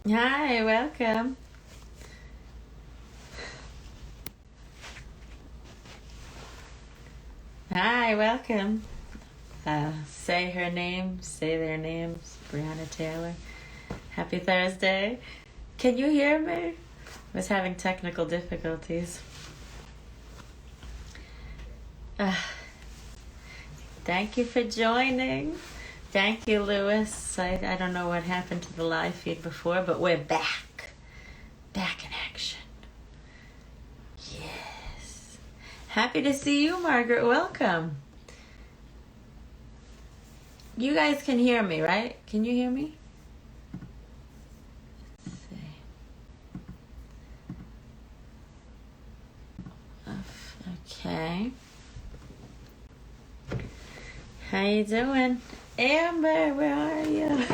Hi, welcome. Hi, welcome. Say her name, say their names. Brianna Taylor. Happy Thursday. Can you hear me? I was having technical difficulties. Uh, Thank you for joining. Thank you, Lewis. I don't know what happened to the live feed before, but we're back. Back in action. Yes. Happy to see you, Margaret. Welcome. You guys can hear me, right? Can you hear me? Let's see. Okay. How you doing? Amber, where are you?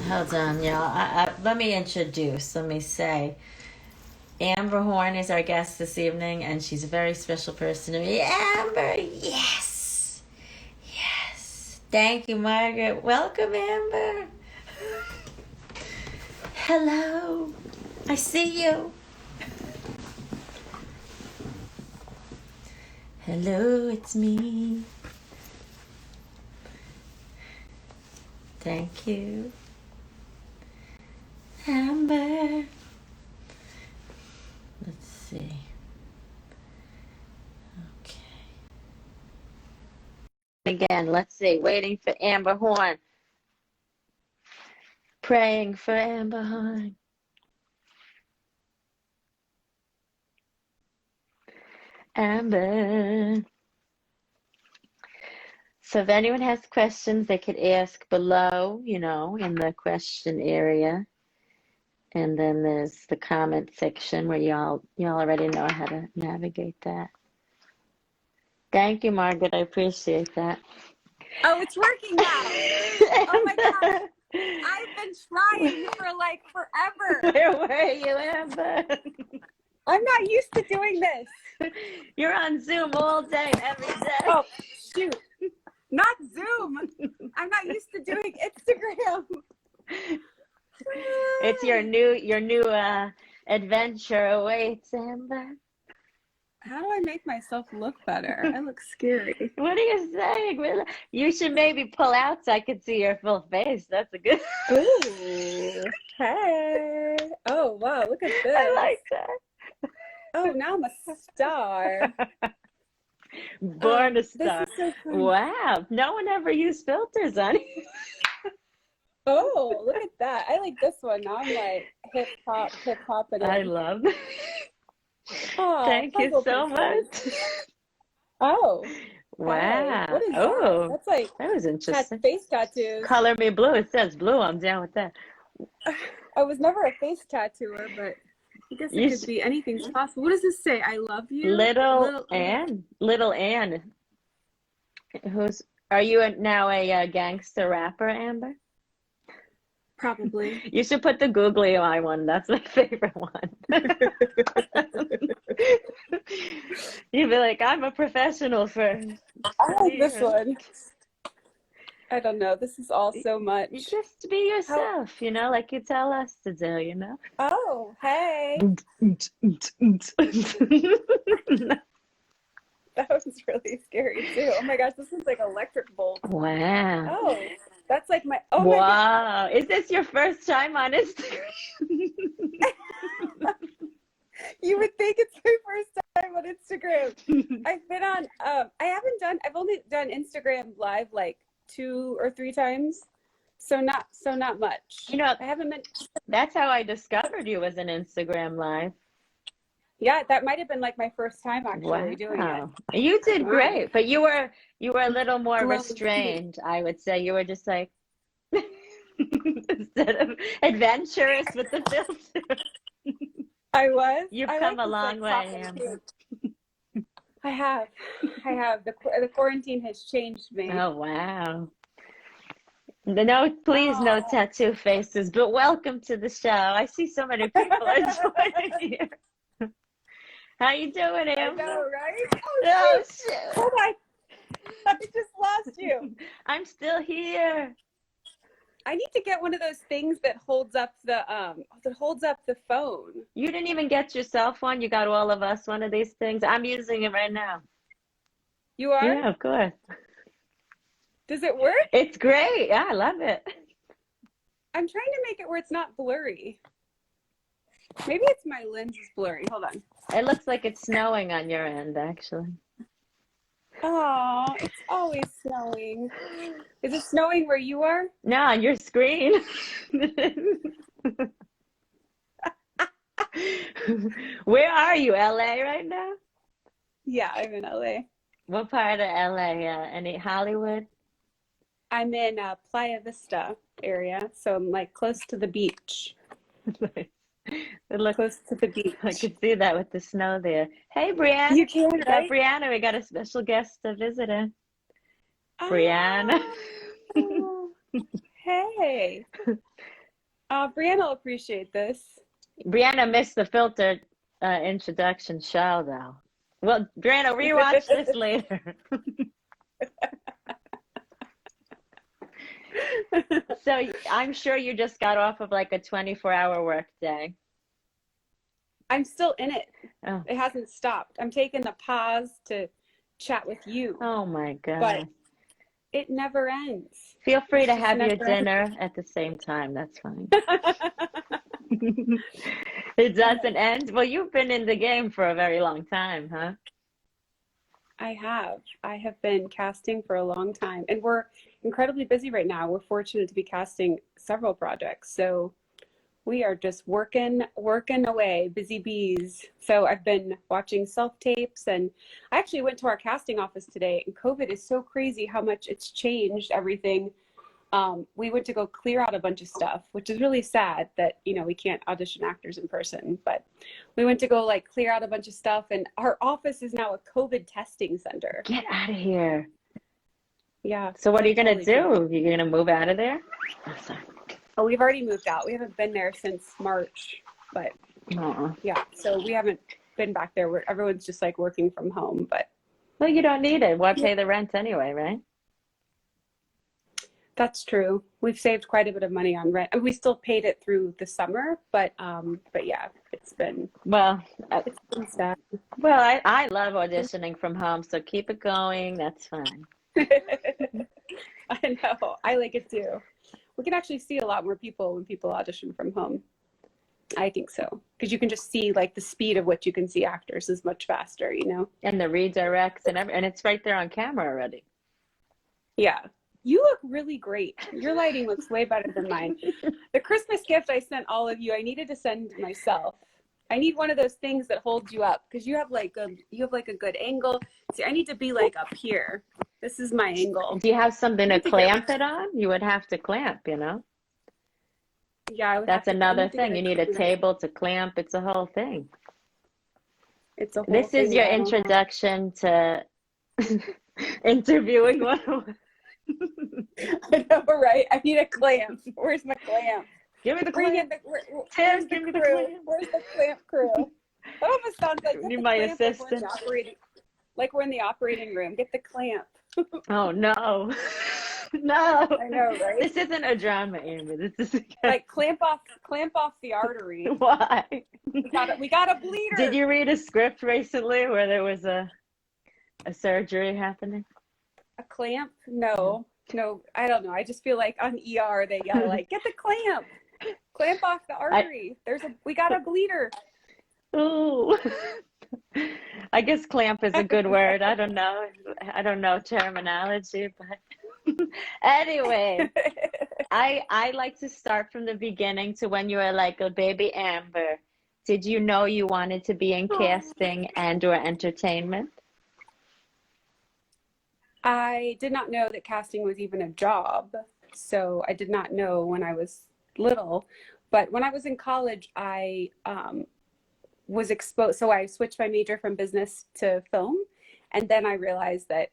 Hold on, y'all. Let me introduce. Let me say. Amber Horn is our guest this evening, and she's a very special person to me. Amber, yes! Yes. Thank you, Margaret. Welcome, Amber. Hello. I see you. Hello, it's me. Thank you. Amber. Let's see. Okay. Again, let's see. Waiting for Amber Horn. Praying for Amber Horn. Amber. So if anyone has questions, they could ask below, in the question area. And then there's the comment section where y'all already know how to navigate that. Thank you, Margaret. I appreciate that. Oh, it's working now. Oh my gosh. I've been trying for like forever. Where were you, Amber? I'm not used to doing this. You're on Zoom all day, every day. Oh, shoot. Not Zoom. I'm not used to doing Instagram. It's your new adventure awaits, Amber. How do I make myself look better? I look scary. What are you saying? You should maybe pull out so I can see your full face. That's a good. Ooh. Hey. Oh, wow. Look at this. I like that. Oh, now I'm a star. Born a star. This is so fun. Wow. No one ever used filters on you. Oh, look at that. I like this one. Now I'm like hip hop. I love it. Oh, Thank you so pieces. much. Oh. Wow. Hey, what is Oh, that? That's like that was interesting. face tattoos. Color me blue. It says blue. I'm down with that. I was never a face tattooer, but I guess it could be anything's possible. What does this say? I love you? Little Ann. Little Ann. Are you now a gangster rapper, Amber? Probably. You should put the googly eye one. That's my favorite one. You'd be like, I'm a professional for. I like this one. I don't know. This is all so much. You just be yourself, like you tell us to do, Oh, hey. That was really scary too. Oh my gosh, this is like electric bolt. Wow. Oh, that's like my. Oh wow. my God. Is this your first time on Instagram? You would think it's my first time on Instagram. I've been on. I've only done Instagram live like 2 or 3 times, so not much. I haven't been. That's how I discovered you as an Instagram live. Yeah, that might have been like my first time actually doing it. You did great, but you were a little more restrained. I would say you were just like instead of adventurous with the filter. I was. You've come a long way, Amber. I have. The quarantine has changed me. Oh wow. No tattoo faces, but welcome to the show. I see so many people are joining here. How you doing, Amber? I know, right? Oh, shit. Hold on. I just lost you. I'm still here. I need to get one of those things that holds up the phone. You didn't even get yourself one. You got all of us one of these things. I'm using it right now. You are? Yeah, of course. Does it work? It's great. Yeah, I love it. I'm trying to make it where it's not blurry. Maybe it's my lens is blurry. Hold on. It looks like it's snowing on your end, actually. Oh, it's always snowing. Is it snowing where you are? No, on your screen. Where are you? LA right now? Yeah, I'm in LA. What part of LA? Any Hollywood? I'm in Playa Vista area, so I'm like close to the beach. It looks Close to the beach. I can see that with the snow there. Hey, Brianna. You can, right? Brianna, we got a special guest visitor. Oh, Brianna. hey. Brianna will appreciate this. Brianna missed the filtered introduction show, though. Well, Brianna, rewatch this later. So I'm sure you just got off of like a 24-hour work day. I'm still in it. Oh. It hasn't stopped. I'm taking the pause to chat with you. Oh my God. But it never ends. Feel free to have your never dinner at the same time. That's fine. It doesn't end. Well, you've been in the game for a very long time, huh? I have been casting for a long time, and we're incredibly busy right now. We're fortunate to be casting several projects, so we are just working away, busy bees. So I've been watching self-tapes, and I actually went to our casting office today, and COVID is so crazy how much it's changed everything. We went to go clear out a bunch of stuff, which is really sad that, we can't audition actors in person, but we went to go like clear out a bunch of stuff, and our office is now a COVID testing center. Get out of here. Yeah. So what are you going to do? Cool. You're going to move out of there? Oh, sorry. Oh, we've already moved out. We haven't been there since March, but yeah, so we haven't been back there where everyone's just like working from home, but. Well, you don't need it. Why pay the rent anyway, right? That's true. We've saved quite a bit of money on rent. We still paid it through the summer, but yeah, it's been sad. Well, I love auditioning from home, so keep it going. That's fine. I know. I like it too. We can actually see a lot more people when people audition from home. I think so, because you can just see like the speed of which you can see actors is much faster, And the redirects and it's right there on camera already. Yeah. You look really great. Your lighting looks way better than mine. The Christmas gift I sent all of you, I needed to send myself. I need one of those things that holds you up, because you have like a good angle. See, I need to be like up here. This is my angle. Do you have something to clamp it on? You would have to clamp, Yeah, that's another thing. You need a table to clamp. It's a whole thing. It's a whole This thing. is your introduction to interviewing 101. I know, right? I need a clamp. Where's my clamp? Give me the clamp. Tim, give me the clamp. Where's the clamp crew? That almost sounds like need my assistant. Like we're in the operating room. Get the clamp. Oh no. No. I know, right? This isn't a drama, Amber. This is like clamp off the artery. Why? We got a bleeder. Did you read a script recently where there was a surgery happening? A clamp? No, I don't know. I just feel like on ER they yell like, "Get the clamp! Clamp off the artery! We got a bleeder." Ooh. I guess clamp is a good word. I don't know terminology, but anyway, I like to start from the beginning to when you were like a baby Amber. Did you know you wanted to be in casting and/or entertainment? I did not know that casting was even a job, so I did not know when I was little. But when I was in college, I was exposed. So I switched my major from business to film, and then I realized that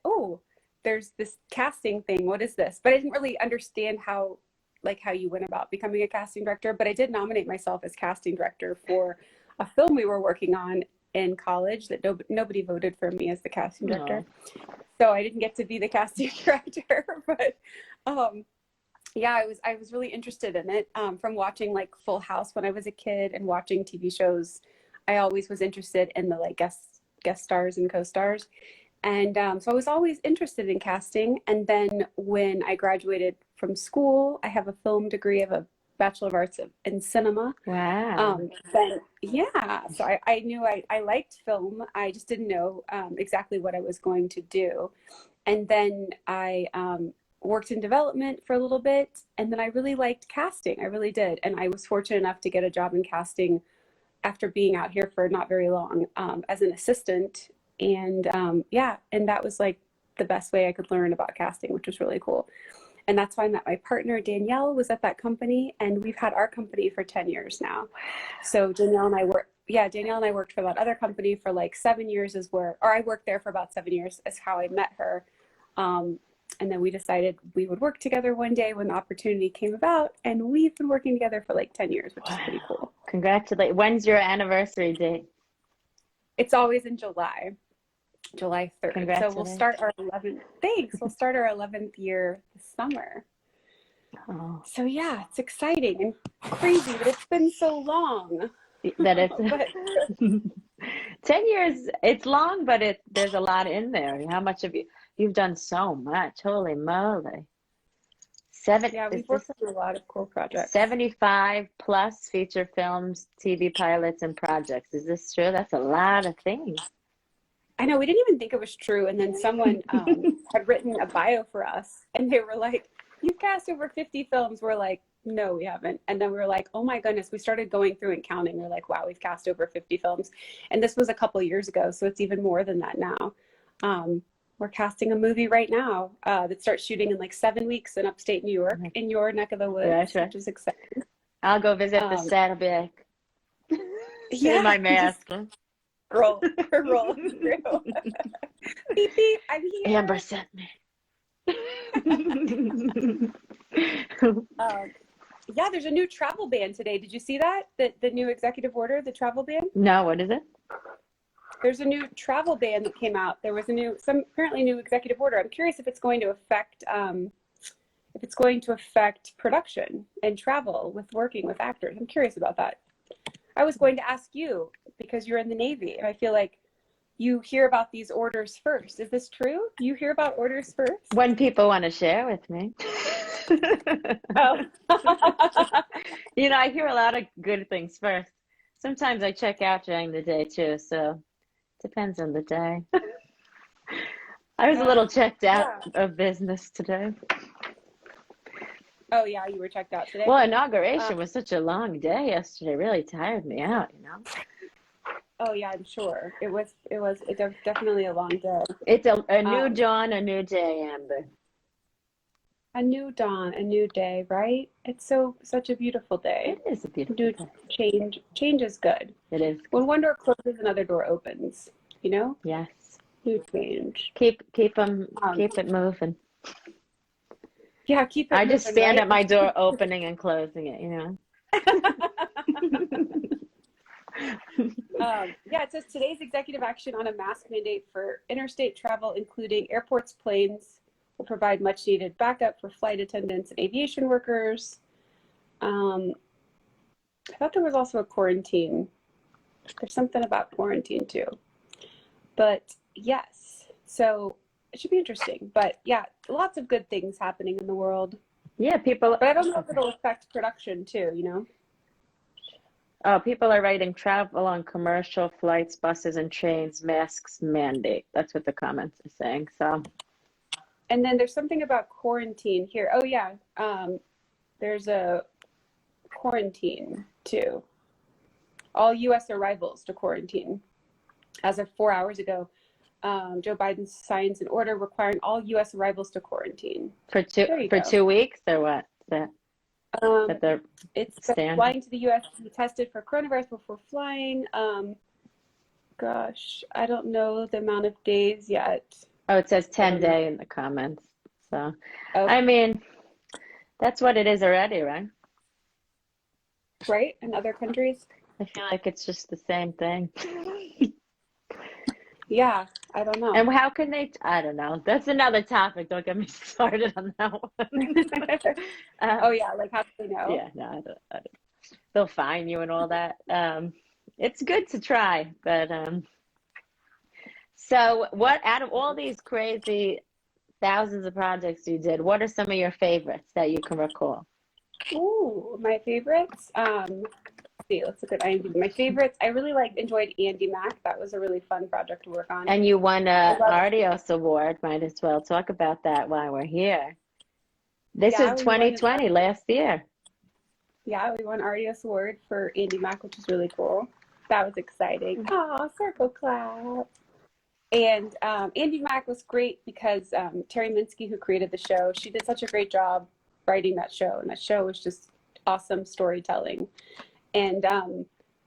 there's this casting thing. What is this? But I didn't really understand how you went about becoming a casting director. But I did nominate myself as casting director for a film we were working on in college that nobody voted for me as the casting director. So I didn't get to be the casting director, but yeah, I was really interested in it from watching like Full House when I was a kid and watching TV shows. I always was interested in the like guest stars and co-stars. And so I was always interested in casting. And then when I graduated from school, I have a film degree of a Bachelor of Arts in cinema. Wow. Then, yeah, so I knew I liked film. I just didn't know exactly what I was going to do. And then I worked in development for a little bit. And then I really liked casting. I really did. And I was fortunate enough to get a job in casting after being out here for not very long as an assistant. And yeah, and that was like the best way I could learn about casting, which was really cool. And that's why I met my partner. Danielle was at that company, and we've had our company for 10 years now. So Danielle and I worked for that other company for like 7 years or I worked there for about 7 years is how I met her. And then we decided we would work together one day when the opportunity came about, and we've been working together for like 10 years, which is pretty cool. Congratulations. When's your anniversary date? It's always in July 3rd. So we'll start our 11th. Thanks. We'll start our 11th year this summer. Oh. So yeah, it's exciting and crazy that it's been so long. That it's 10 years. It's long, but there's a lot in there. How much have you've done so much? Holy moly. Yeah, we've worked on a lot of cool projects. 75 plus feature films, TV pilots, and projects. Is this true? That's a lot of things. I know, we didn't even think it was true. And then someone had written a bio for us, and they were like, "You've cast over 50 films." We're like, "No, we haven't." And then we were like, "Oh my goodness." We started going through and counting. We're like, "Wow, we've cast over 50 films." And this was a couple of years ago, so it's even more than that now. We're casting a movie right now that starts shooting in like 7 weeks in upstate New York, in your neck of the woods, yeah, sure. which is exciting. I'll go visit the set. I'll be like, yeah, in my mask. Roll through. Beep, beep, I'm here. Amber sent me. Yeah, there's a new travel ban today. Did you see that? The new executive order, the travel ban? No, what is it? There's a new travel ban that came out. There was apparently new executive order. I'm curious if it's going to affect production and travel with working with actors. I'm curious about that. I was going to ask you because you're in the Navy, and I feel like you hear about these orders first. Is this true? Do you hear about orders first? When people want to share with me. Oh. I hear a lot of good things first. Sometimes I check out during the day too, so it depends on the day. I was a little checked out of business today. Oh yeah, you were checked out today? Well, inauguration was such a long day yesterday. It really tired me out, Oh yeah, I'm sure. It was definitely a long day. It's a new dawn, a new day, Amber. A new dawn, a new day, right? It's such a beautiful day. It is a beautiful day. Change is good. It is. When one door closes, another door opens. Yes. New change. Keep it moving. Yeah, keep it moving. I just stand at my door opening and closing it, Yeah, it says today's executive action on a mask mandate for interstate travel, including airports, planes, will provide much needed backup for flight attendants and aviation workers. I thought there was also a quarantine. There's something about quarantine too. But yes, so it should be interesting. But yeah, lots of good things happening in the world. Yeah, But I don't know if it'll affect production too, Oh, people are writing travel on commercial flights, buses, and trains, masks mandate. That's what the comments are saying. So. And then there's something about quarantine here. Oh yeah, there's a quarantine too. All U.S. arrivals to quarantine. As of 4 hours ago, Joe Biden signs an order requiring all U.S. arrivals to quarantine. For 2 weeks or what? It's flying to the U.S. to be tested for coronavirus before flying. Gosh, I don't know the amount of days yet. Oh, it says 10-day in the comments. So, okay. I mean, that's what it is already, right? Right? In other countries? I feel like it's just the same thing. Yeah, I don't know. And how can they, I don't know. That's another topic. Don't get me started on that one. Oh Um, yeah, like how do they know? yeah, no, I don't. They'll fine you and all that. It's good to try, but so what out of all these crazy thousands of projects you did, what are some of your favorites that you can recall? Ooh, my favorites. Let's see, let's look at IMDb. My favorites. I really enjoyed Andy Mac. That was a really fun project to work on. And you won I a love. Artios Award. Might as well talk about that while we're here. This Yeah, was we won. 2020, last year. Yeah, we won Artios Award for Andy Mac, which is really cool. That was exciting. Oh, circle clap. And Andy Mack was great because Terry Minsky, who created the show, she did such a great job writing that show. And that show was just awesome storytelling. And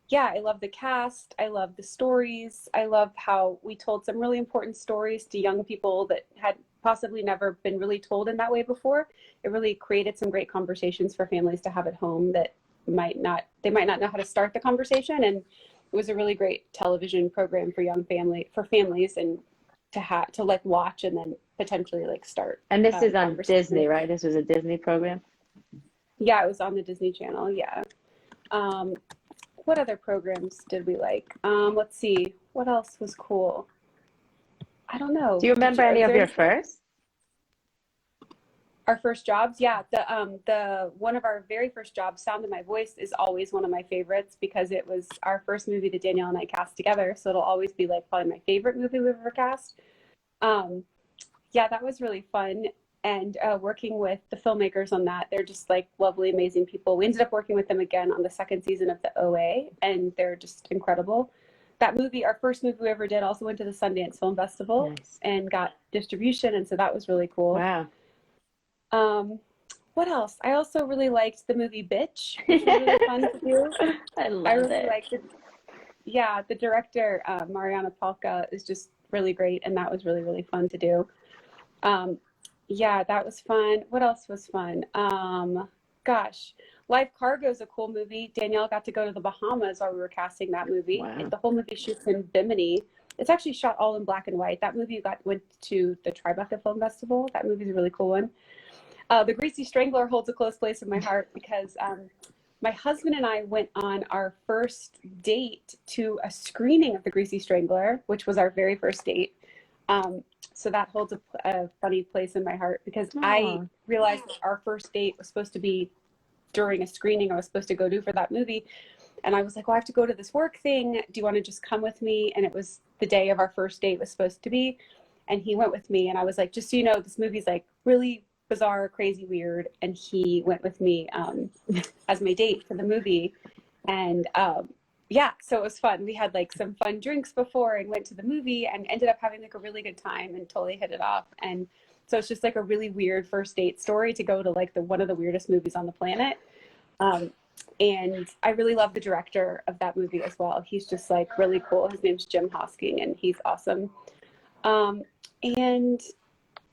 yeah, I love the cast. I love the stories. I love how we told some really important stories to young people that had possibly never been really told in that way before. It really created some great conversations for families to have at home that they might not know how to start the conversation. And it was a really great television program for families and to watch and then potentially start. And this is on Disney, right? This was a Disney program? Yeah, it was on the Disney Channel. Yeah. What other programs did we like? Let's see. What else was cool? I don't know. Do you remember any of your first? Our first jobs? Yeah. The one of our very first jobs, Sound of My Voice, is always one of my favorites because it was our first movie that Danielle and I cast together. So it'll always be probably my favorite movie we've ever cast. Yeah, that was really fun. And working with the filmmakers on that, they're just lovely, amazing people. We ended up working with them again on the second season of the OA, and they're just incredible. That movie, our first movie we ever did, also went to the Sundance Film Festival. Nice. And got distribution, and so that was really cool. Wow. What else? I also really liked the movie Bitch, which was really fun to do. I really liked it. Yeah, the director, Mariana Palka, is just really great, and that was really, really fun to do. Yeah, that was fun. What else was fun? Gosh, Live Cargo is a cool movie. Danielle got to go to the Bahamas while we were casting that movie. Wow. The whole movie shoots in Bimini. It's actually shot all in black and white. That movie went to the Tribeca Film Festival. That movie's a really cool one. The Greasy Strangler holds a close place in my heart because my husband and I went on our first date to a screening of The Greasy Strangler, which was our very first date. So that holds a funny place in my heart because I realized that our first date was supposed to be during a screening I was supposed to go do for that movie. And I was like, well, I have to go to this work thing. Do you want to just come with me? And it was the day of our first date was supposed to be. And he went with me. And I was like, just so you know, this movie's really bizarre, crazy, weird. And he went with me as my date for the movie. And yeah, so it was fun. We had some fun drinks before and went to the movie and ended up having a really good time and totally hit it off. And so it's just a really weird first date story to go to one of the weirdest movies on the planet. And I really love the director of that movie as well. He's just really cool. His name's Jim Hosking and he's awesome. And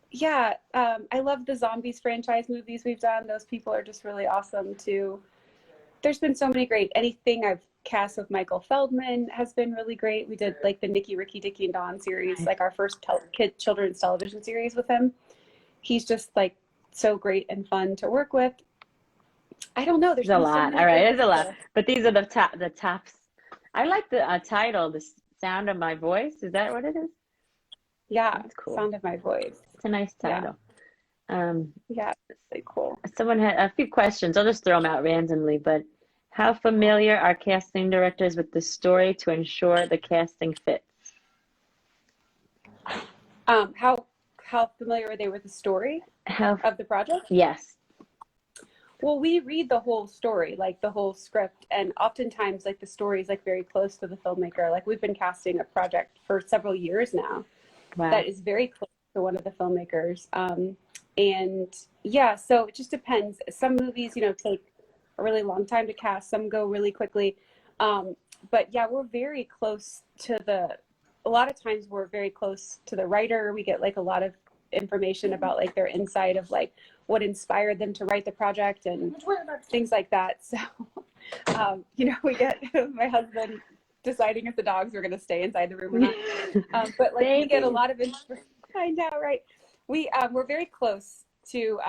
yeah, I love the Zombies franchise movies we've done. Those people are just really awesome too. There's been so many great, anything I've cast with Michael Feldman has been really great. We did the Nikki, Ricky, Dickie, and Dawn series, our first children's television series with him. He's just so great and fun to work with. I don't know. There's a lot. All right, there's a lot. But these are the tops. I like the title, The Sound of My Voice. Is that what it is? Yeah, that's cool. Sound of My Voice. It's a nice title. Yeah, it's really cool. Someone had a few questions. I'll just throw them out randomly, but how familiar are casting directors with the story to ensure the casting fits? How familiar are they with the story of the project? Yes. Well, we read the whole story, the whole script, and oftentimes the story is very close to the filmmaker. We've been casting a project for several years now. Wow. That is very close to one of the filmmakers. And yeah, so it just depends. Some movies, take a really long time to cast. Some go really quickly. But yeah, we're very close to a lot of times we're very close to the writer. We get a lot of information about their insight of what inspired them to write the project and things like that. So, we get my husband deciding if the dogs were going to stay inside the room or not. But like we get a lot of find out, right? We're very close to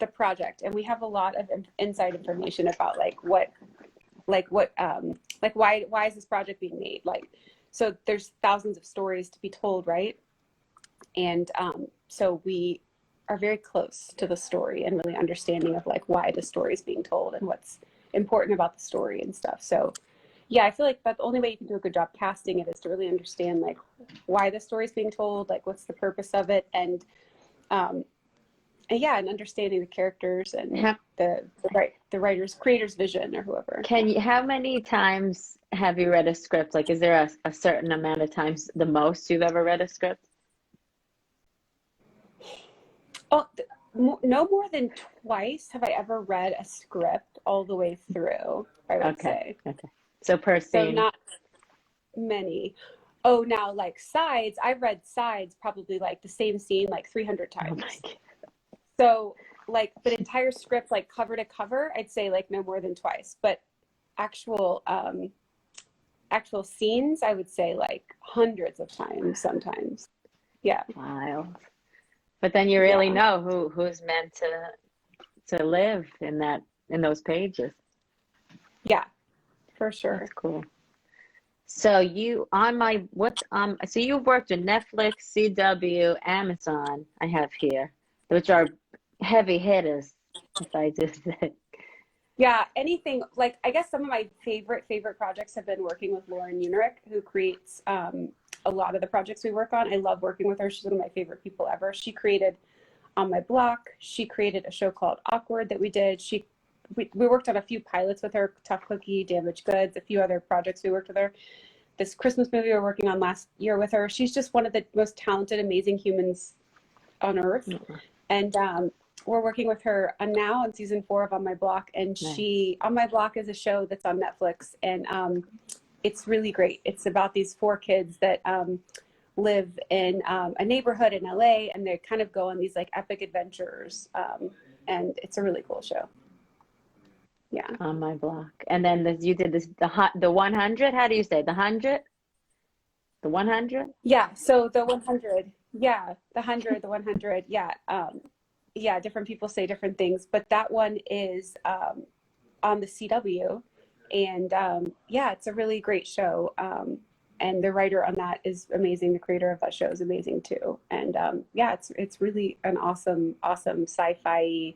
the project, and we have a lot of inside information about why is this project being made? Like, so there's thousands of stories to be told, right? And so we are very close to the story and really understanding of like why the story is being told and what's important about the story and stuff. So yeah, I feel like that's the only way you can do a good job casting it is to really understand like why the story is being told, like what's the purpose of it, and yeah, and understanding the characters and the writer's creator's vision or whoever. How many times have you read a script? Like, is there a certain amount of times the most you've ever read a script? Oh, no more than twice have I ever read a script all the way through, I would say. Okay. So per scene. So not many. Oh, now like sides, I've read sides probably like the same scene like 300 times. Oh my God. So like the entire script, like cover to cover, I'd say like no more than twice. But actual scenes, I would say like hundreds of times sometimes. Yeah. Wild. But then you really know who's meant to live in those pages. Yeah, for sure. That's cool. So you've worked with Netflix, CW, Amazon, I have here, which are heavy hitters, if I just say. Yeah, anything, like I guess some of my favorite projects have been working with Lauren Unerick, who creates a lot of the projects we work on. I love working with her. She's one of my favorite people ever. She created On My Block. She created a show called Awkward that we did. We worked on a few pilots with her, Tough Cookie, Damaged Goods, a few other projects we worked with her. This Christmas movie we were working on last year with her. She's just one of the most talented, amazing humans on earth. Mm-hmm. And we're working with her now on season 4 of On My Block. And On My Block is a show that's on Netflix. And it's really great. It's about these 4 kids that live in a neighborhood in LA, and they kind of go on these like epic adventures. And it's a really cool show. Yeah. On My Block. And then you did the 100. How do you say the 100? The 100? Yeah. So the 100. Yeah. The 100. The 100. Yeah. Yeah. Different people say different things, but that one is on the CW. And yeah, it's a really great show. And the writer on that is amazing. The creator of that show is amazing too. And yeah, it's really an awesome sci-fi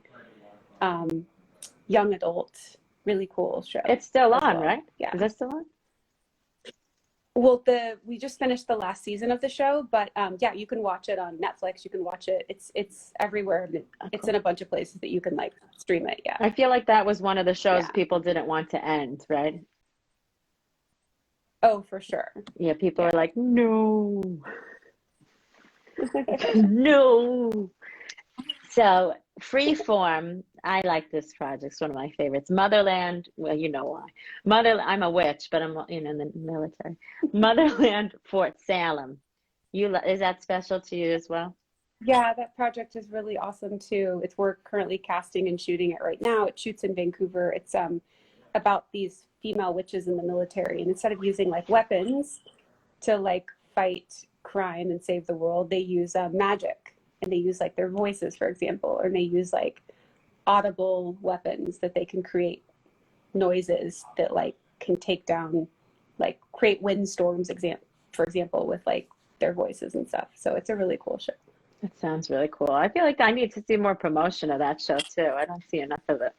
young adult, really cool show. It's still on, right? Yeah. Is that still on? Well, we just finished the last season of the show, but yeah, you can watch it on Netflix. You can watch it. It's everywhere. It's in a bunch of places that you can like stream it. Yeah. I feel like that was one of the shows people didn't want to end, right? Oh, for sure. Yeah, people are like, no. No. So Freeform, I like this project. It's one of my favorites. Motherland, well, you know why. I'm a witch, but I'm in the military. Motherland, Fort Salem. Is that special to you as well? Yeah, that project is really awesome too. We're currently casting and shooting it right now. It shoots in Vancouver. It's about these female witches in the military, and instead of using like weapons to like fight crime and save the world, they use magic. And they use like their voices, for example, or they use like audible weapons that they can create noises that like can take down, like create windstorms, for example, with like their voices and stuff. So it's a really cool show. That sounds really cool. I feel like I need to see more promotion of that show too. I don't see enough of it.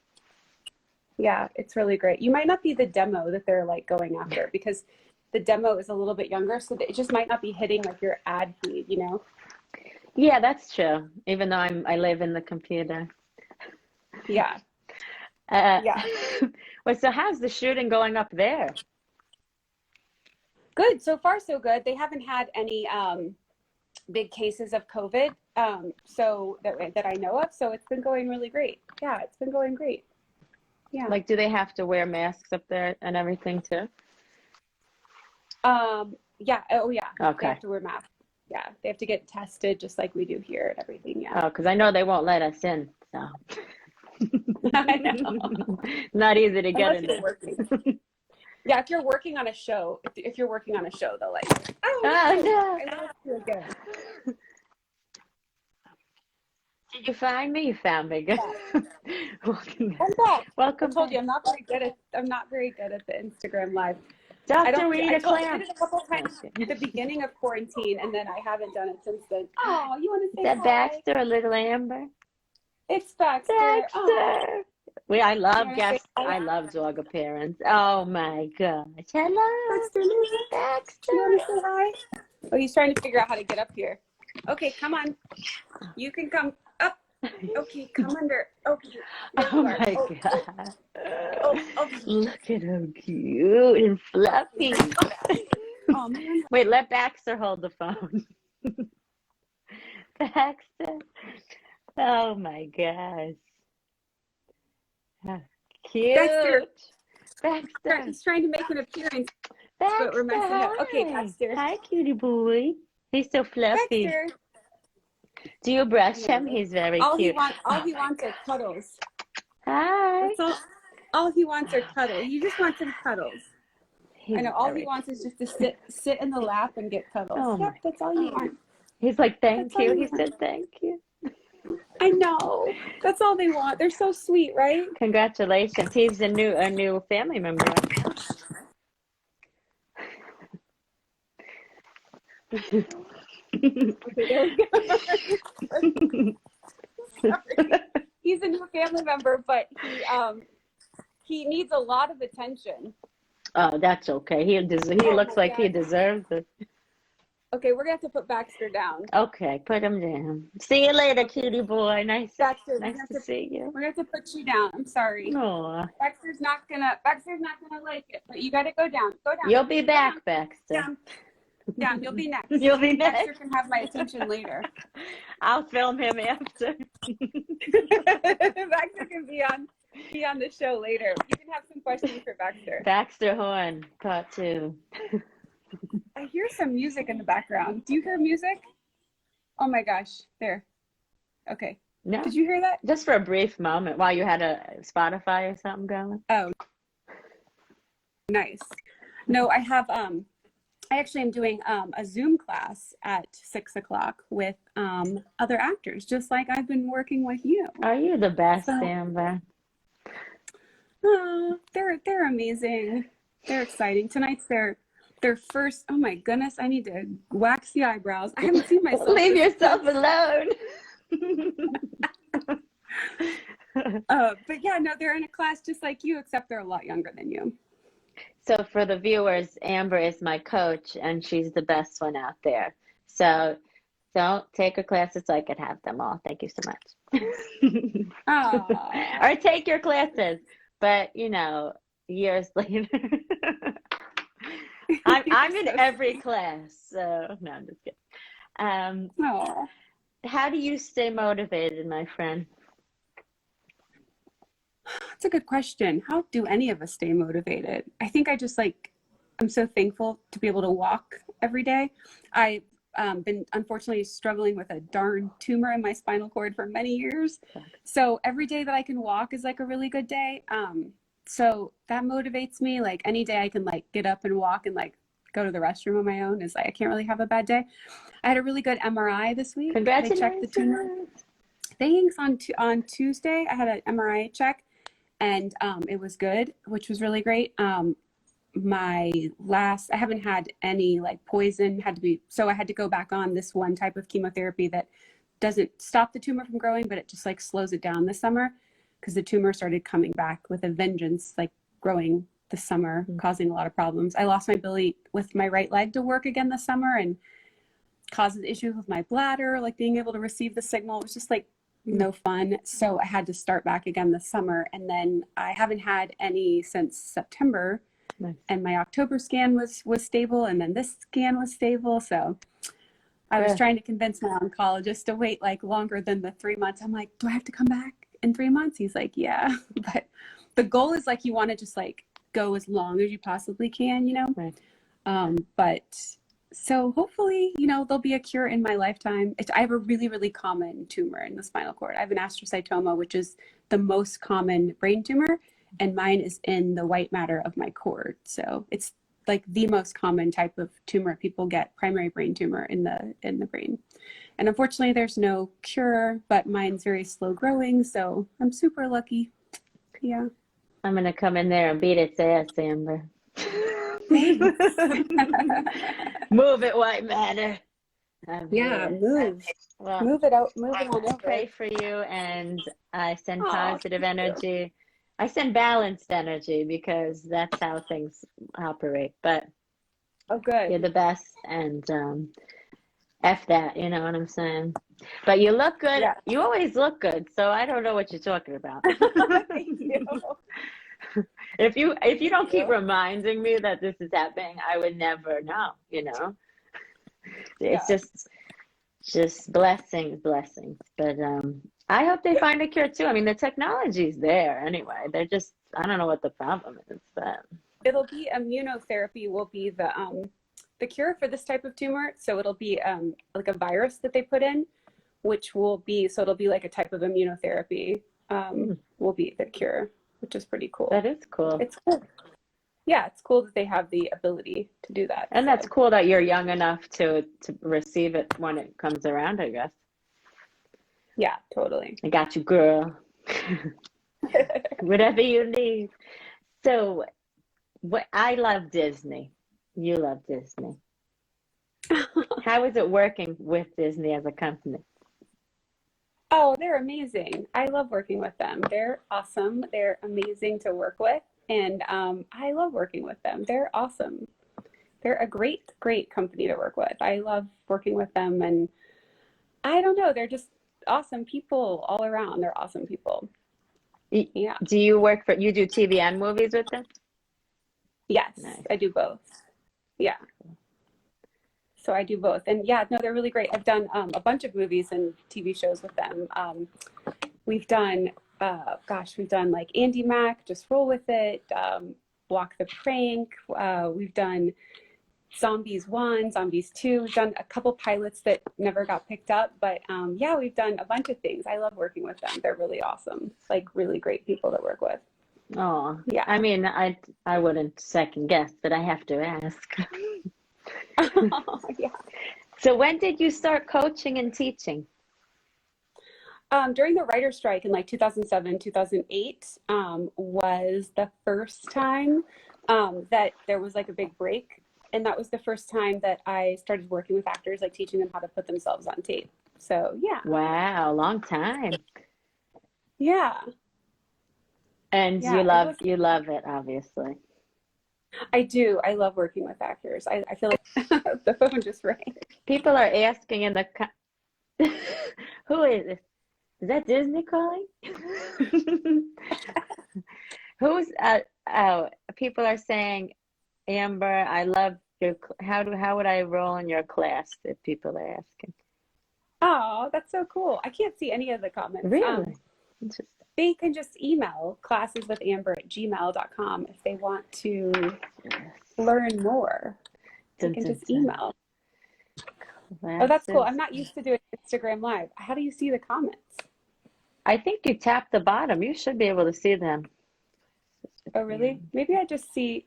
Yeah, it's really great. You might not be the demo that they're like going after, because the demo is a little bit younger, so that it just might not be hitting like your ad feed, you know? Yeah, that's true. Even though I live in the computer. Yeah. Yeah. Well, so how's the shooting going up there? Good. So far, so good. They haven't had any big cases of COVID, so that I know of. So it's been going really great. Yeah, it's been going great. Yeah. Like, do they have to wear masks up there and everything too? Yeah. Oh, yeah. Okay. They have to wear masks. Yeah, they have to get tested just like we do here and everything. Yeah. Oh, because I know they won't let us in. So. I know. Not easy to get in. Yeah, if you're working on a show, if you're working on a show, they'll like, oh no, I lost you again. Did you find me? You found me. Good. Welcome back. I'm back. Welcome I told back. you I'm not very good at the Instagram live. Dr. Rita I Clamp. did it a couple times at the beginning of quarantine, and then I haven't done it since then. Oh, you want to say Is that hi? Baxter or little Amber? It's Baxter. Baxter. Oh. I love wanna guests. say hi? I love dog appearance. Oh my gosh. Hello. Baxter. Baxter. You want to say hi? Oh, he's trying to figure out how to get up here. Okay, come on. You can come up. Okay, come under. Okay. Oh my God. Okay. Look at him, cute and fluffy. Oh man. Wait, let Baxter hold the phone. Baxter. Oh my gosh. Cute. Baxter. He's trying to make an appearance, Baxter, but we're messing up. Okay, Baxter. Hi, cutie boy. He's so fluffy. Baxter. Do you brush him? He's very cute. All he wants are cuddles. Hi. That's all he wants are cuddles. You just want some cuddles. I know. All he wants is just to sit in the lap and get cuddles. Oh yep, that's all you want. He's like, thank you. He said, thank you. I know. That's all they want. They're so sweet, right? Congratulations. He's a new family member. Okay, there we go. Sorry. He's a new family member, but he needs a lot of attention. Oh, that's okay. He looks like he deserves it. Okay, we're gonna have to put Baxter down. Okay, put him down. See you later, cutie boy. Nice to see you. We're gonna have to put you down. I'm sorry. Aw. Baxter's not gonna like it, but you gotta go down. Go down. You'll be back, Baxter. Down. You'll be next. You'll be next. Baxter can have my attention later. I'll film him after. Baxter can be on the show later. You can have some questions for Baxter. Baxter Horn, part 2. I hear some music in the background. Do you hear music? Oh my gosh. There. Okay. No. Did you hear that? Just for a brief moment while you had a Spotify or something going. Oh. Nice. No, I have I actually am doing a Zoom class at 6:00 with other actors, just like I've been working with you. Are you the best, Amber? Oh, they're amazing. They're exciting. Tonight's their first. Oh my goodness! I need to wax the eyebrows. I haven't seen myself. Leave yourself alone. But yeah, no, they're in a class just like you, except they're a lot younger than you. So for the viewers, Amber is my coach, and she's the best one out there. So don't take her classes so I could have them all. Thank you so much. Or take your classes, but years later. I'm in every class, so no, I'm just kidding. How do you stay motivated, my friend? That's a good question. How do any of us stay motivated? I think I'm so thankful to be able to walk every day. I've been unfortunately struggling with a darn tumor in my spinal cord for many years. So every day that I can walk is like a really good day. So that motivates me. Like any day I can get up and walk and go to the restroom on my own is I can't really have a bad day. I had a really good MRI this week. Congratulations. They checked the tumor. Thanks. On Tuesday, I had an MRI check. And it was good, which was really great. I haven't had any poison, so I had to go back on this one type of chemotherapy that doesn't stop the tumor from growing, but it just slows it down this summer because the tumor started coming back with a vengeance, growing this summer, causing a lot of problems. I lost my ability with my right leg to work again this summer and causes issues with my bladder, being able to receive the signal. It was just no fun. So I had to start back again this summer. And then I haven't had any since September. Nice. And my October scan was stable. And then this scan was stable. So I was trying to convince my oncologist to wait longer than the 3 months. I'm like, do I have to come back in 3 months? He's like, yeah. But the goal is you want to just go as long as you possibly can, Right. But so hopefully, there'll be a cure in my lifetime. I have a really, really common tumor in the spinal cord. I have an astrocytoma, which is the most common brain tumor. and mine is in the white matter of my cord. So it's like the most common type of tumor people get, primary brain tumor in the brain. And unfortunately, there's no cure, but mine's very slow growing, so I'm super lucky. Yeah. I'm gonna come in there and beat its ass, Amber. Thanks. Move it, white matter. Yeah, move. Well, Move it out. Move it on over. pray for you, and I send Aw, positive thank you. energy. I send balanced energy because that's how things operate. But Oh, good. you're the best, and F that, you know what I'm saying? But you look good. Yeah. You always look good, so I don't know what you're talking about. Thank you. If you don't keep you. reminding me that this is happening, I would never know, you know? It's Yeah. just blessings. But I hope they find a cure too. I mean, the technology's there anyway. They're just, I don't know what the problem is, but It'll be immunotherapy will be the cure for this type of tumor. So it'll be like a virus that they put in, which will be, so it'll be like a type of immunotherapy will be the cure, which is pretty cool. that is cool. It's cool. Yeah, it's cool that they have the ability to do that. And that's cool that you're young enough to receive it when it comes around, I guess. Yeah, totally. I got you, girl. Whatever you need. So, I love Disney. You love Disney. How is it working with Disney as a company? Oh, they're amazing. I love working with them. They're awesome. They're amazing to work with. And I love working with them. They're awesome. They're a great, great company to work with. I love working with them. And I don't know, they're just awesome people all around. They're awesome people. Yeah. Do you do TV and movies with them? Yes, Nice. I do both. Yeah. So I do both. And yeah, no, they're really great. I've done a bunch of movies and TV shows with them. We've done, we've done like Andy Mack, Just Roll With It, Walk the Prank. We've done Zombies 1, Zombies 2. We've done a couple pilots that never got picked up. But yeah, we've done a bunch of things. I love working with them. They're really awesome. Like really great people to work with. Oh, Yeah. I mean, I wouldn't second guess, but I have to ask. Yeah. So when did you start coaching and teaching? During the writer's strike in like 2007, 2008 was the first time that there was like a big break. And that was the first time that I started working with actors, like teaching them how to put themselves on tape. So yeah. Wow, long time. Yeah. And Yeah, you love it, obviously. I do. I love working with actors. I feel like the phone just rang. People are asking in the who is this? Is that Disney calling? Who's people are saying, Amber, I love your how would I roll in your class if people are asking? Oh, that's so cool. I can't see any of the comments. Really? Interesting. They can just email classeswithamber@gmail.com if they want to learn more. They can just email. Oh, that's cool. I'm not used to doing Instagram Live. How do you see the comments? I think you tap the bottom. You should be able to see them. Oh, really? Maybe I just see.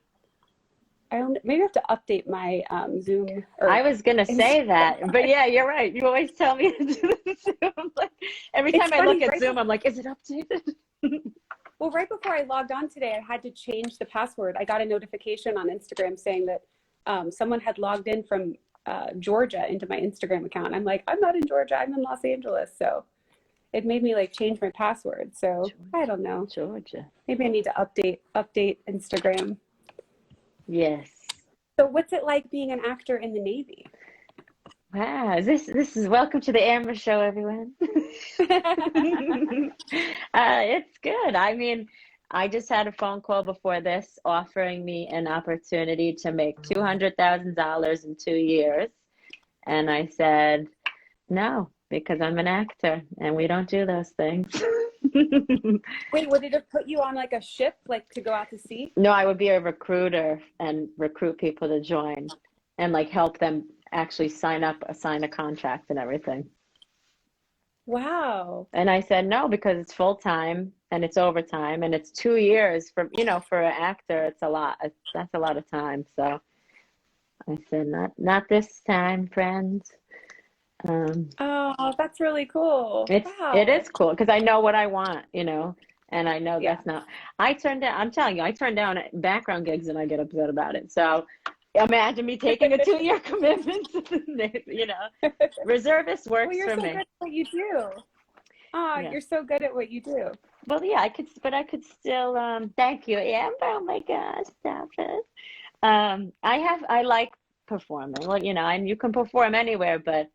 Maybe I have to update my Zoom. I was gonna say that, but yeah, you're right. You always tell me to do the Zoom. Like, every time I look at Zoom, I'm like, is it updated? Well, right before I logged on today, I had to change the password. I got a notification on Instagram saying that someone had logged in from Georgia into my Instagram account. I'm like, I'm not in Georgia. I'm in Los Angeles. So it made me like change my password. So I don't know. Georgia. Maybe I need to update Instagram. Yes. So what's it like being an actor in the Navy? Wow, this is welcome to the Amber Show, everyone. It's good. I mean, I just had a phone call before this offering me an opportunity to make $200,000 in 2 years. And I said, no, because I'm an actor and we don't do those things. Wait, would it have put you on like a ship, like to go out to sea? No, I would be a recruiter and recruit people to join and like help them actually sign a contract and everything. Wow. And I said no, because it's full time and it's overtime, and it's 2 years for, for an actor. It's a lot. That's a lot of time. So I said, not this time, friends. Oh, that's really cool. It Wow. is cool because I know what I want, and I know Yeah. that's not. I'm telling you, I turn down background gigs and I get upset about it. So imagine me taking a 2-year commitment. Reservist Well, works you're for so me. good at what you do. Oh, Yeah. you're so good at what you do. Well, yeah, I could still. Thank you, Amber. Oh my gosh, stop it. I like performing. Well, and you can perform anywhere, but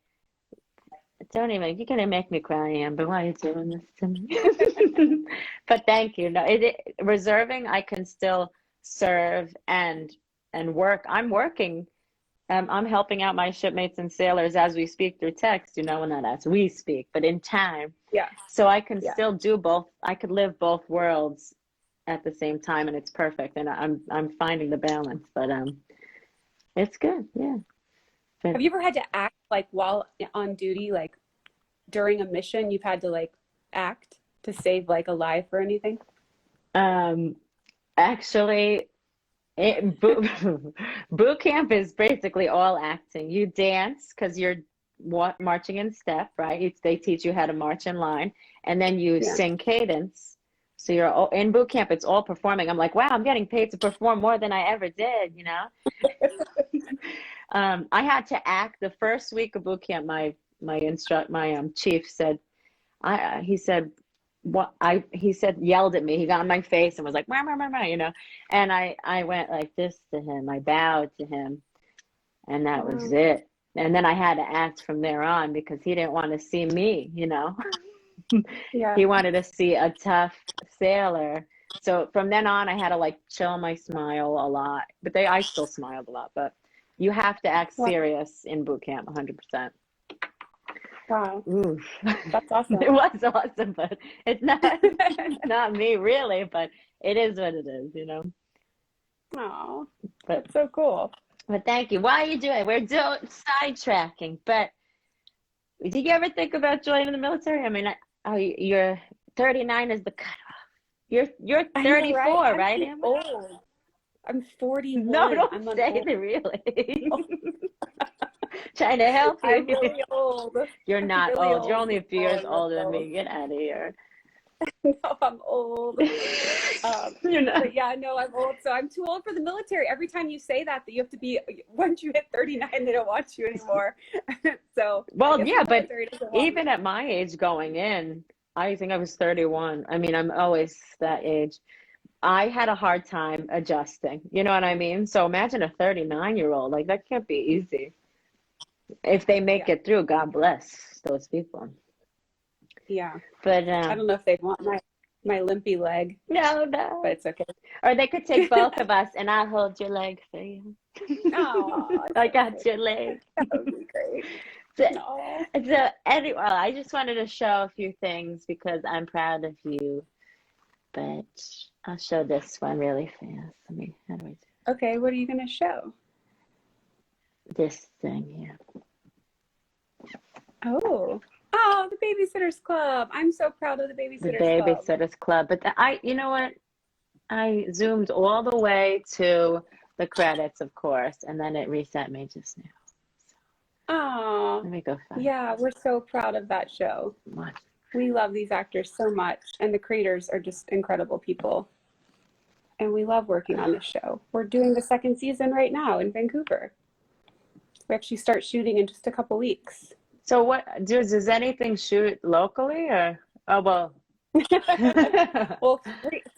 don't even. You're gonna make me cry, Amber. Why are you doing this to me? But thank you. No, reserving. I can still serve and work. I'm working. I'm helping out my shipmates and sailors as we speak through text. Well, not as we speak, but in time. Yeah. So I can Yeah. still do both. I could live both worlds at the same time, and it's perfect. And I'm finding the balance, but it's good. Yeah. But, Have you ever had to act like while on duty, like during a mission, you've had to like act to save like a life or anything? Actually, boot camp is basically all acting. You dance because you're marching in step, right? They teach you how to march in line, and then you Yeah. sing cadence. So you're in boot camp. It's all performing. I'm like, wow, I'm getting paid to perform more than I ever did. I had to act the first week of boot camp. My chief said, he said, he said, yelled at me. He got in my face and was like, "Meh, meh, meh, meh," and I went like this to him. I bowed to him, and that was it. And then I had to act from there on because he didn't want to see me, Yeah. He wanted to see a tough sailor. So from then on, I had to like chill my smile a lot. But I still smiled a lot. But you have to act serious in boot camp, 100%. Wow. Ooh. That's awesome. It was awesome, but it's not me really, but it is what it is, Oh, But that's so cool. But thank you. Why are you doing? We're doing sidetracking. But did you ever think about joining the military? I mean, you're 39 is the cutoff. You're 34, I know, right, I'm Amber? old. I'm 41. No, don't I'm say old. it really. Trying to help you. I'm really old. You're not really old. You're only a few years older than old. me. Get out of here. No, I'm old. You're not. But yeah, no, I'm old. So I'm too old for the military. Every time you say that you have to be, once you hit 39, they don't want you anymore. So, well, yeah, but even me. at my age going in, I think I was 31. I mean, I'm always that age. I had a hard time adjusting. You know what I mean? So imagine a 39-year-old. Like, that can't be easy. If they make it through, God bless those people. Yeah. But I don't know if they'd want my limpy leg. No. But it's okay. Or they could take both of us and I'll hold your leg for you. Oh, I got your leg. That would be great. So anyway, I just wanted to show a few things because I'm proud of you. But I'll show this one really fast. How do I do it? Okay, what are you going to show? This thing here. Oh, the Babysitters Club. I'm so proud of the Babysitters Club. The Babysitters Club. But you know what? I zoomed all the way to the credits, of course, and then it reset me just now. Oh, let me go find yeah, we're so proud of that show. What? We love these actors so much, and the creators are just incredible people. And we love working on this show. We're doing the second season right now in Vancouver. We actually start shooting in just a couple weeks. So what does anything shoot locally or well well,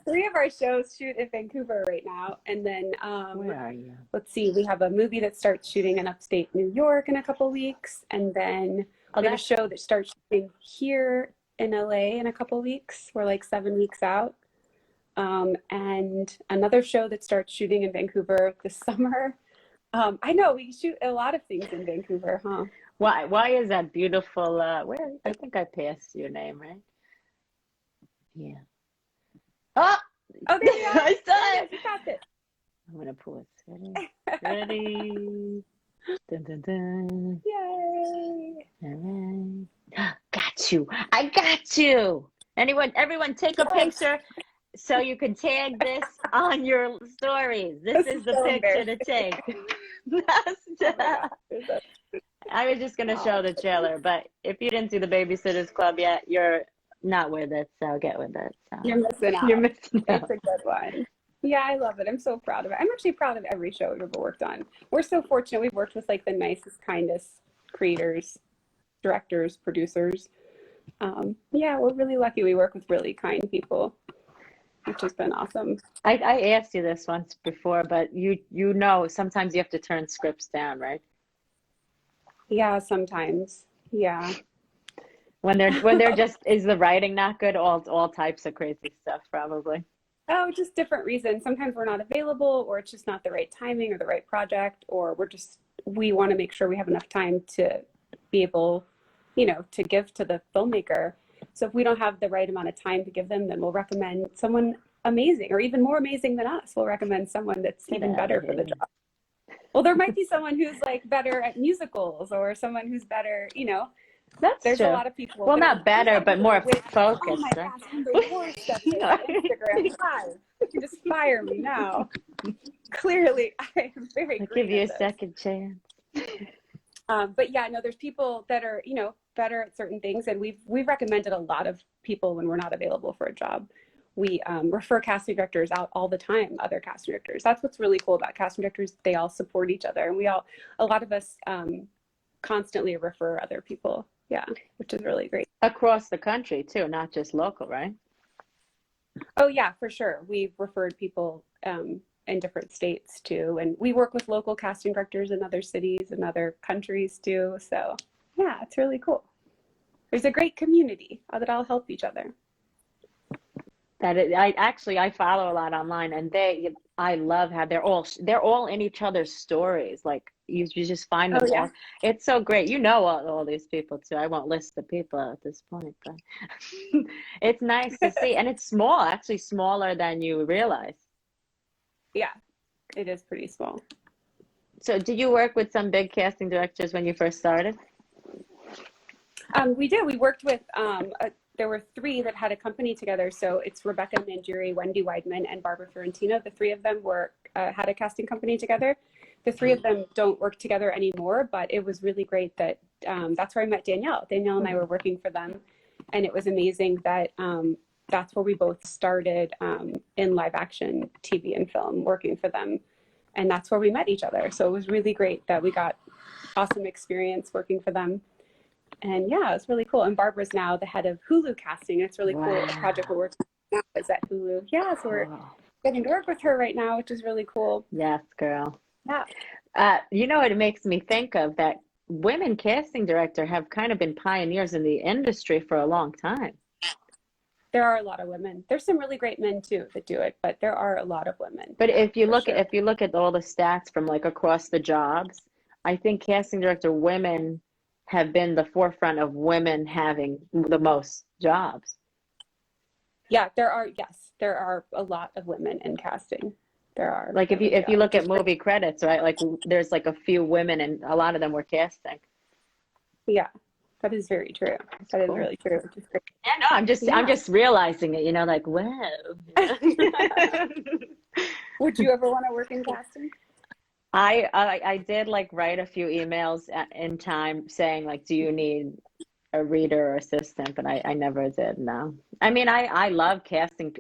three of our shows shoot in Vancouver right now, and then where are you? Let's see, we have a movie that starts shooting in upstate New York in a couple weeks, and then we have a show that starts shooting here in LA in a couple weeks. We're like 7 weeks out, and another show that starts shooting in Vancouver this summer. I know we shoot a lot of things in Vancouver, huh? Why is that beautiful? Where I think I passed your name, right? Yeah. Oh, there you are. I saw it. You got it. I'm gonna pull it. Ready? Dun, dun, dun. Yay! All right. Got you. I got you. Everyone take a picture so you can tag this on your stories. This is the so picture to take. I was just going to show the trailer, but if you didn't see the Babysitters Club yet, you're not with it, so get with it. So. You're missing out. You're missing out. It's a good one. Yeah, I love it. I'm so proud of it. I'm actually proud of every show we've ever worked on. We're so fortunate. We've worked with like the nicest, kindest creators, directors, producers. Yeah, we're really lucky. We work with really kind people, which has been awesome. I asked you this once before, but you know sometimes you have to turn scripts down, right? Yeah, sometimes. Yeah. When they're just, is the writing not good? All types of crazy stuff, probably. Oh, just different reasons. Sometimes we're not available, or it's just not the right timing or the right project, or we want to make sure we have enough time to be able, to give to the filmmaker. So if we don't have the right amount of time to give them, then we'll recommend someone amazing, or even more amazing than us. We'll recommend someone that's even better for the job. Well, there might be someone who's like better at musicals, or someone who's better, There's true. a lot of people. Well, not better, but more focused. Oh my gosh, I'm the worst at Instagram Live. You can just fire me now. Clearly, I am very I'll great give you a this. second chance. But yeah, no, there's people that are, better at certain things, and we've recommended a lot of people when we're not available for a job. We refer casting directors out all the time, other casting directors. That's what's really cool about casting directors. They all support each other, and a lot of us constantly refer other people. Yeah, which is really great. Across the country too, not just local, right? Oh yeah, for sure. We've referred people in different states too, and we work with local casting directors in other cities and other countries too. So yeah, it's really cool. There's a great community that all help each other. I follow a lot online, and I love how they're all in each other's stories. Like you just find them. Oh, yeah. All, it's so great. All these people too. I won't list the people at this point, but it's nice to see, and it's small, actually smaller than you realize. Yeah, it is pretty small. So, did you work with some big casting directors when you first started? We did. We worked with. There were 3 that had a company together. So it's Rebecca Mangieri, Wendy Weidman, and Barbara Fiorentino. The 3 of them had a casting company together. The 3 of them don't work together anymore, but it was really great that that's where I met Danielle. Danielle and I were working for them, and it was amazing that that's where we both started in live action TV and film, working for them, and that's where we met each other. So it was really great that we got awesome experience working for them. And yeah, it's really cool. And Barbara's now the head of Hulu casting. It's really cool. The project we're working on now is at Hulu. Yeah, so we're getting to work with her right now, which is really cool. Yes, girl. Yeah. It makes me think of that women casting director have kind of been pioneers in the industry for a long time. There are a lot of women. There's some really great men too that do it, but there are a lot of women. But if you look at all the stats from like across the jobs, I think casting director women have been the forefront of women having the most jobs. Yeah, there are a lot of women in casting. There are. Like if you look at movie credits, right? Like there's like a few women, and a lot of them were casting. Yeah, that is very true. That is really true. Which is great. Yeah, no, I'm just realizing it. Like, wow. Would you ever want to work in casting? I did like write a few emails in time saying like, do you need a reader or assistant? But I never did. No. I mean, I love casting.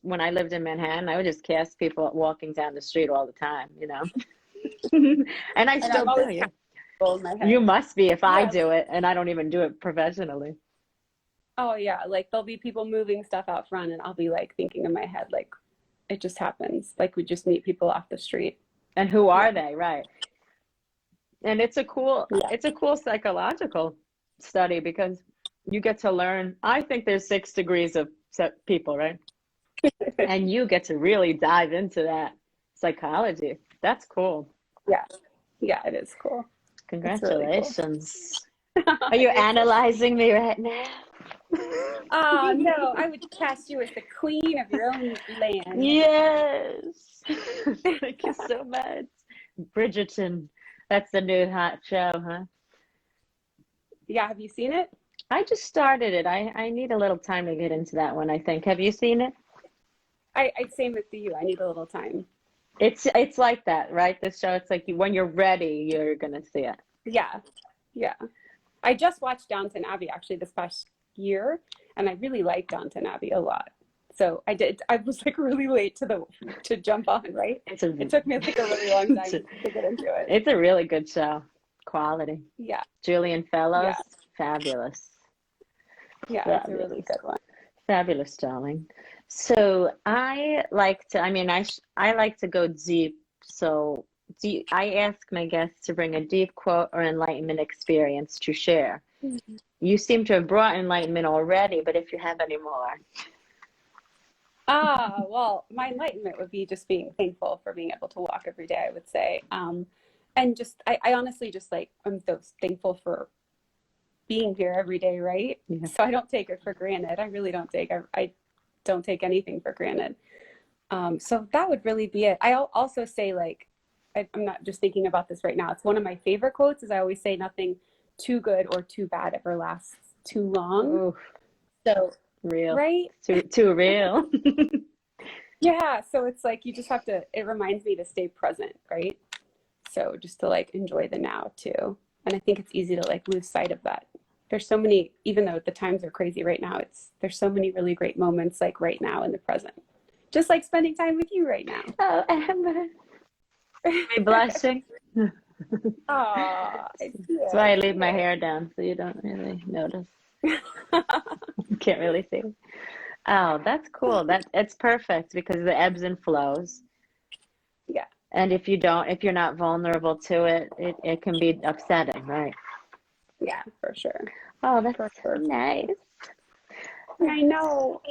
When I lived in Manhattan, I would just cast people walking down the street all the time, and I still do. Yeah. You must be if I do it, and I don't even do it professionally. Oh yeah, like there'll be people moving stuff out front, and I'll be like thinking in my head, like it just happens. Like we just meet people off the street. And who are they, right? And it's a cool psychological study because you get to learn. I think there's 6 degrees of people, right? And you get to really dive into that psychology. That's cool. Yeah, it is cool. Congratulations. Really cool. Are you analyzing me right now? Oh no, I would cast you as the queen of your own land. Yes. Thank you so much. Bridgerton. That's the new hot show, huh? Yeah, have you seen it? I just started it. I need a little time to get into that one, I think. Have you seen it? I same with you. I need a little time. It's like that, right? This show, it's like when you're ready, you're gonna see it. Yeah, yeah. I just watched Downton Abbey actually this past year, and I really liked Downton Abbey a lot. So I did. I was like really late to jump on, right? It took me like a really long time to get into it. It's a really good show. Quality. Yeah. Julian Fellows, Yeah. Fabulous. Yeah, Fabulous. it's a really good one. Fabulous, darling. So I like to, I like to go deep. So I ask my guests to bring a deep quote or enlightenment experience to share. Mm-hmm. You seem to have brought enlightenment already, but if you have any more. Well, my enlightenment would be just being thankful for being able to walk every day, I would say. And just, I honestly just like, I'm so thankful for being here every day, right? Yeah. So I don't take it for granted. I really don't I don't take anything for granted. So that would really be it. I'll also say, like, I'm not just thinking about this right now. It's one of my favorite quotes is I always say nothing too good or too bad ever lasts too long. Ooh, so real. Right? Too real. Yeah. So it's like, you just have to, it reminds me to stay present, right? So just to like enjoy the now too. And I think it's easy to like lose sight of that. There's so many, even though the times are crazy right now, there's so many really great moments like right now in the present. Just like spending time with you right now. Oh, Amber. I'm blushing. Aw, That's why I leave my hair down so you don't really notice. You can't really see. Oh, that's cool. It's perfect because the ebbs and flows. Yeah. And if you're not vulnerable to it, it can be upsetting, right? Yeah, for sure. Oh, that's so nice. I know.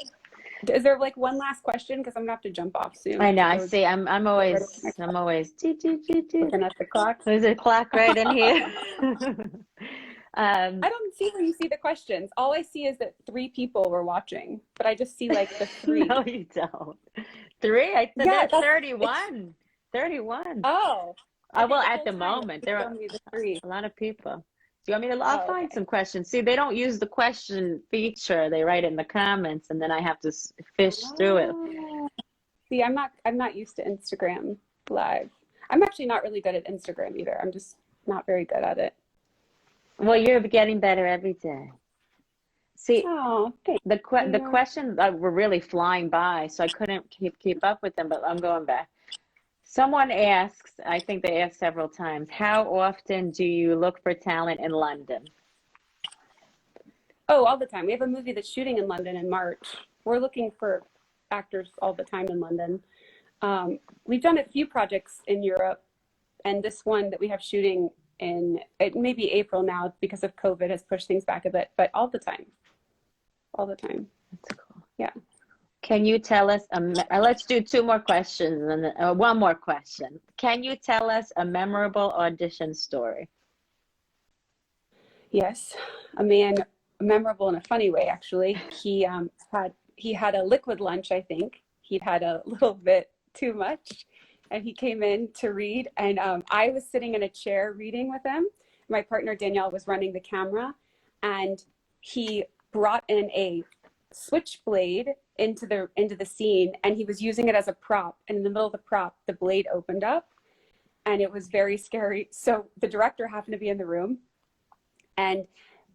Is there like one last question? Because I'm gonna have to jump off soon. I know. I see. I'm always looking at the clock. There's a clock right in here. I don't see where you see the questions. All I see is that 3 people were watching, but I just see like the 3. No, you don't. 3? I said Yeah, that's 31. 31. Oh. Well, at the moment, there are the a lot of people. Do you want me to? I'll find some questions. See, they don't use the question feature. They write it in the comments, and then I have to fish through it. See, I'm not used to Instagram Live. I'm actually not really good at Instagram either. I'm just not very good at it. Well, you're getting better every day. See, thanks. the questions were really flying by, so I couldn't keep up with them. But I'm going back. Someone asks, I think they asked several times, how often do you look for talent in London? Oh, all the time. We have a movie that's shooting in London in March. We're looking for actors all the time in London. We've done a few projects in Europe, and this one that we have shooting in maybe April now because of COVID has pushed things back a bit, but all the time. All the time. That's cool. Yeah. Can you tell us, let's do 2 more questions and then, 1 more question. Can you tell us a memorable audition story? Yes, memorable in a funny way, actually. He had a liquid lunch, I think. He'd had a little bit too much, and he came in to read, and I was sitting in a chair reading with him. My partner, Danielle, was running the camera, and he brought in a switchblade into the scene, and he was using it as a prop, and in the middle of the prop the blade opened up, and it was very scary. So the director happened to be in the room, and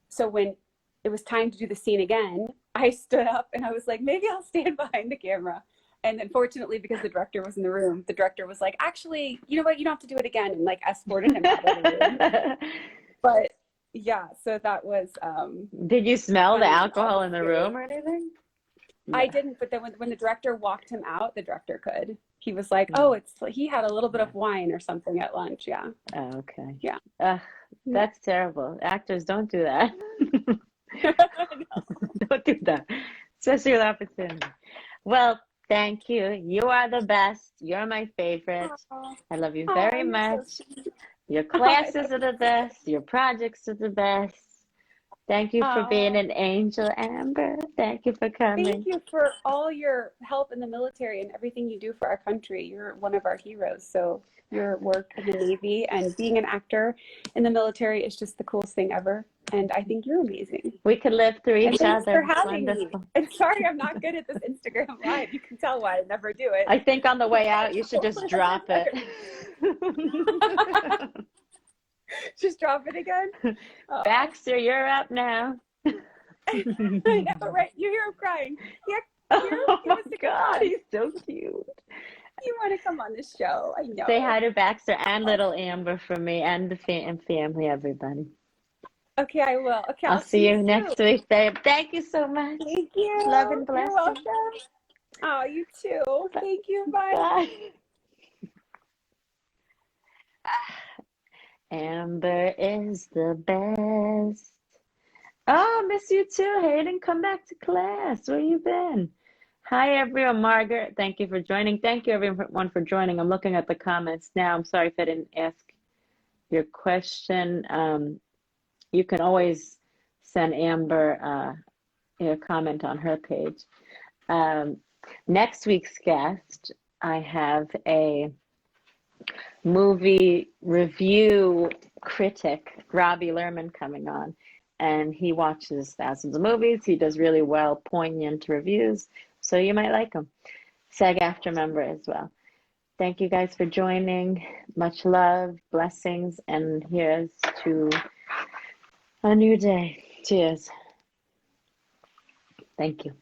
so when it was time to do the scene again, I stood up and I was like, maybe I'll stand behind the camera. And unfortunately, because the director was in the room, the director was like, actually, you know what, you don't have to do it again, and like escorted him out of the room. But yeah, so that was Did you smell the alcohol in the room or anything? I didn't, but then when the director walked him out, the director could. He was like, oh, he had a little bit of wine or something at lunch. Yeah. Oh, okay. Yeah. That's terrible. Actors, don't do that. Don't do that. Especially with opportunity. Well, thank you. You are the best. You're my favorite. I love you very much. So your classes are the best. Your projects are the best. Thank you for being an angel, Amber. Thank you for coming. Thank you for all your help in the military and everything you do for our country. You're one of our heroes. So your work in the Navy, and being an actor in the military is just the coolest thing ever. And I think you're amazing. We could live through And each thanks other. for having me. Wonderful. I'm sorry I'm not good at this Instagram live. You can tell why I never do it. I think on the way out, you should just drop it. Just drop it again. Oh. Baxter, you're up now. I know, right? You hear him crying. Yeah. Oh my God, he's so cute. You want to come on the show? I know. Say hi to Baxter and little Amber from me and the family, everybody. Okay, I will. Okay, I'll see you next week, babe. Thank you so much. Thank you. Love and blessings. You're welcome. Oh, you too. Thank you. Bye. Bye. Amber is the best. Oh, miss you too, Hayden. Come back to class. Where you been? Hi, everyone. Margaret, thank you for joining. Thank you, everyone, for joining. I'm looking at the comments now. I'm sorry if I didn't ask your question. You can always send Amber a comment on her page. Next week's guest, I have a movie review critic, Robbie Lerman, coming on. And he watches thousands of movies. He does really well, poignant reviews. So you might like him. SAG-AFTRA member as well. Thank you guys for joining. Much love, blessings, and here's to a new day. Cheers. Thank you.